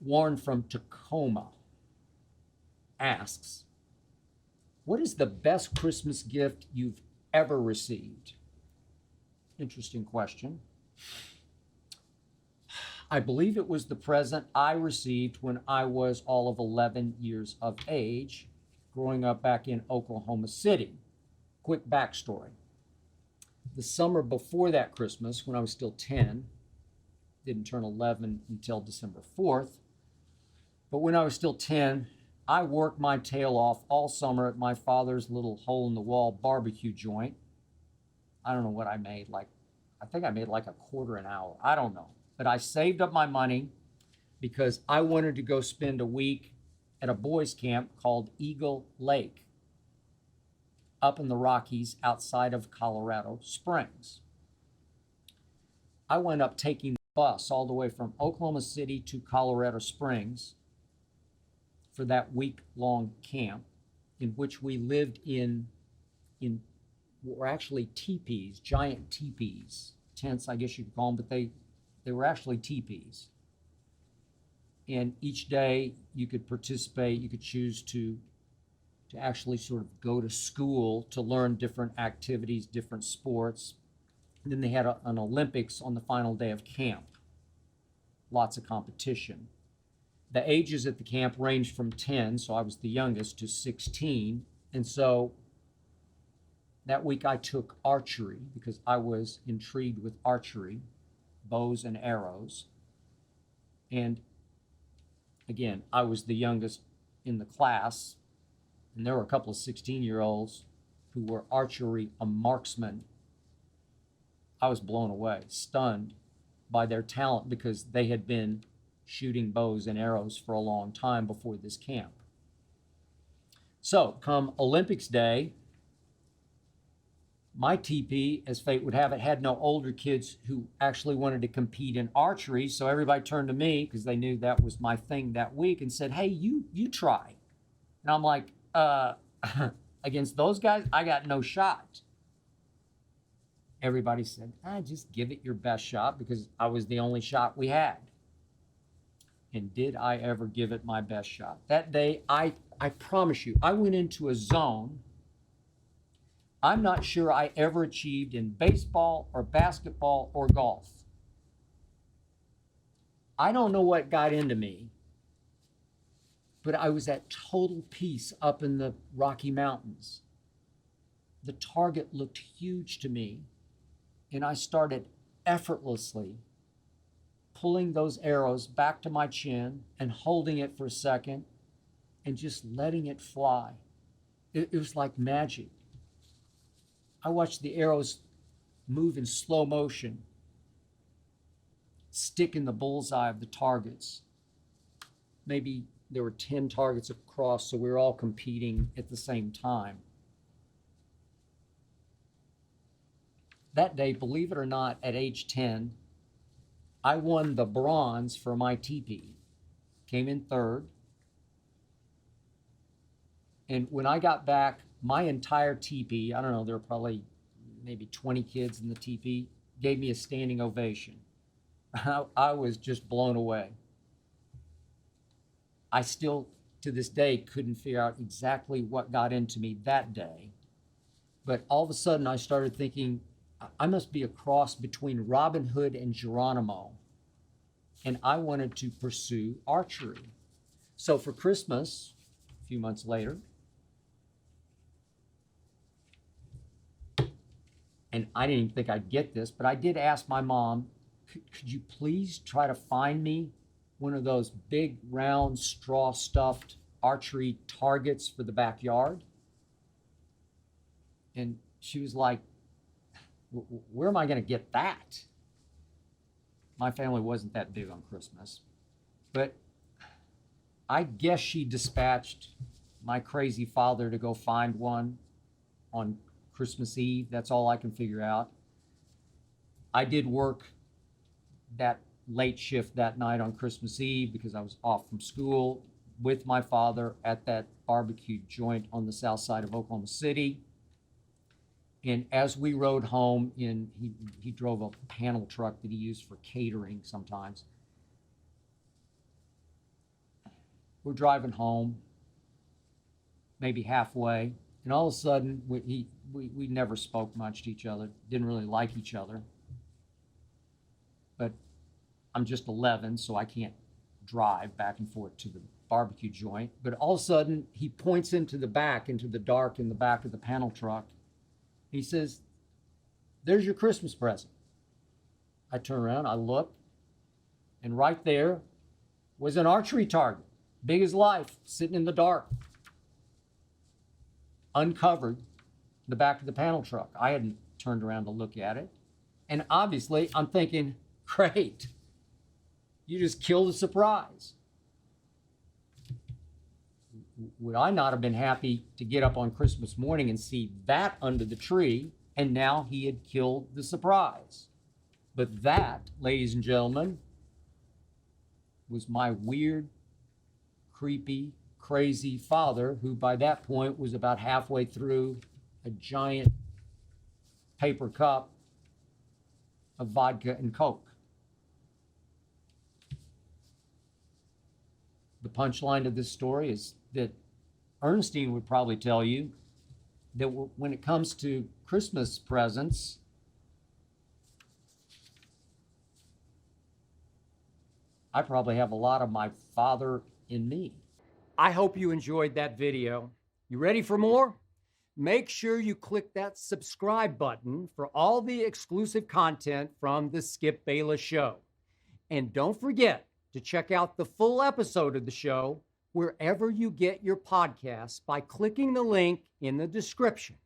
Warren from Tacoma asks, what is the best Christmas gift you've ever received? Interesting question. I believe it was the present I received when I was all of 11 years of age, growing up back in Oklahoma City. Quick backstory. The summer before that Christmas, when I was still 10, didn't turn 11 until December 4th, but when I was still 10, I worked my tail off all summer at my father's little hole-in-the-wall barbecue joint. I don't know what I made, I think I made like a quarter an hour. I don't know. But I saved up my money because I wanted to go spend a week at a boys' camp called Eagle Lake up in the Rockies outside of Colorado Springs. I wound up taking the bus all the way from Oklahoma City to Colorado Springs for that week-long camp, in which we lived in what were actually teepees, giant teepees, tents, I guess you could call them, but they were actually teepees. And each day you could participate, you could choose to actually sort of go to school to learn different activities, different sports. And then they had an Olympics on the final day of camp. Lots of competition. The ages at the camp ranged from 10, so I was the youngest, to 16. And so that week I took archery because I was intrigued with archery, bows and arrows. And again, I was the youngest in the class, and there were a couple of 16-year-olds who were archery a marksman. I was blown away, stunned by their talent because they had been shooting bows and arrows for a long time before this camp. So come Olympics Day, my TP, as fate would have it, had no older kids who actually wanted to compete in archery. So everybody turned to me because they knew that was my thing that week and said, hey, you try. And I'm like, against those guys, I got no shot. Everybody said, just give it your best shot, because I was the only shot we had. And did I ever give it my best shot? That day, I promise you, I went into a zone I'm not sure I ever achieved in baseball or basketball or golf. I don't know what got into me, but I was at total peace up in the Rocky Mountains. The target looked huge to me, and I started effortlessly pulling those arrows back to my chin and holding it for a second and just letting it fly. It was like magic. I watched the arrows move in slow motion, stick in the bullseye of the targets. Maybe there were 10 targets across, so we were all competing at the same time. That day, believe it or not, at age 10, I won the bronze for my teepee, came in third. And when I got back, my entire teepee, I don't know, there were probably maybe 20 kids in the teepee, gave me a standing ovation. I was just blown away. I still, to this day, couldn't figure out exactly what got into me that day. But all of a sudden, I started thinking, I must be a cross between Robin Hood and Geronimo. And I wanted to pursue archery. So for Christmas, a few months later, and I didn't even think I'd get this, but I did ask my mom, could you please try to find me one of those big, round, straw-stuffed archery targets for the backyard? And she was like, where am I going to get that? My family wasn't that big on Christmas, but I guess she dispatched my crazy father to go find one on Christmas Eve. That's all I can figure out. I did work that late shift that night on Christmas Eve because I was off from school with my father at that barbecue joint on the south side of Oklahoma City. And as we rode home, he drove a panel truck that he used for catering sometimes. We're driving home, maybe halfway, and all of a sudden, we never spoke much to each other, didn't really like each other. But I'm just 11, so I can't drive back and forth to the barbecue joint. But all of a sudden, he points into the back, into the dark in the back of the panel truck. He says, "There's your Christmas present." I turn around, I look, and right there was an archery target, big as life, sitting in the dark, uncovered, in the back of the panel truck. I hadn't turned around to look at it. And obviously, I'm thinking, great, you just killed the surprise. Would I not have been happy to get up on Christmas morning and see that under the tree, and now he had killed the surprise? But that, ladies and gentlemen, was my weird, creepy, crazy father, who by that point was about halfway through a giant paper cup of vodka and Coke. The punchline of this story is that Ernestine would probably tell you that when it comes to Christmas presents, I probably have a lot of my father in me. I hope you enjoyed that video. You ready for more? Make sure you click that subscribe button for all the exclusive content from the Skip Bayless Show. And don't forget to check out the full episode of the show wherever you get your podcasts by clicking the link in the description.